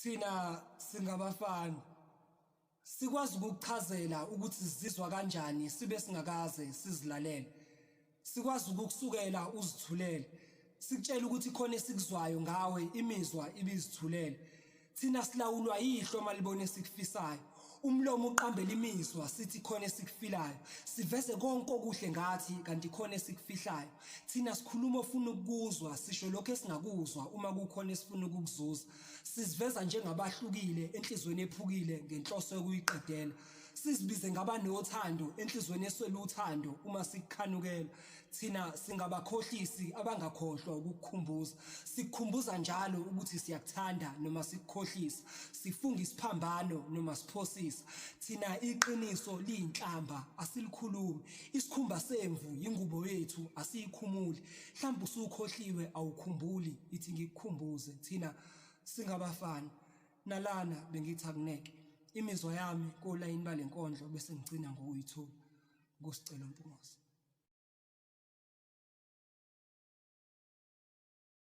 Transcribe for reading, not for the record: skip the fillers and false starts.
Thina Singabafana sikwazi ukuchazela ukuthi sizizwa kanjani sibe singakaze sizilalele. Sikwazi ukusukela uzithulele. Sikutshela ukuthi khona esikuzwayo ngawe imizwa ibizithulele. Thina silawulwa yihlo malibone sikufisayo. Umlomo uqambela imizwa sithi khona esikufilayo. Siveze konke okuhle ngathi kanti khona esikufihlayo. Thina sikhuluma ofuna ukuzwa sisho lokho esingakuzwa uma kukhona esifuna ukukuzuza. Siziveza njengabahlukile enhlizweni ephukile ngenhloso yokuyiqedela. Sizibize ngabanothando enhlizweni eswele uthando uma sikukhanukela. Thina singabakhohlisi abangakhohlwa ukukukhumbuza. Sikukhumbuza njalo ukuthi siyakuthanda noma sikukhohlisa. Sifunga isiphambano noma siphosisa. Thina iqiniso liyinhlamba asilikhulumi. Isikhumba semvu ingubo yethu asiyikhumuli. Mhlawumbe usukhohliwe awukhumbuli ithi ngikukhumbuze. Thina Singabafana nalana bengithi akuneke. Imizwa yami kolayini balenkondlo bese ngicina ngokuyithuka. NgoSicelo Mpungose.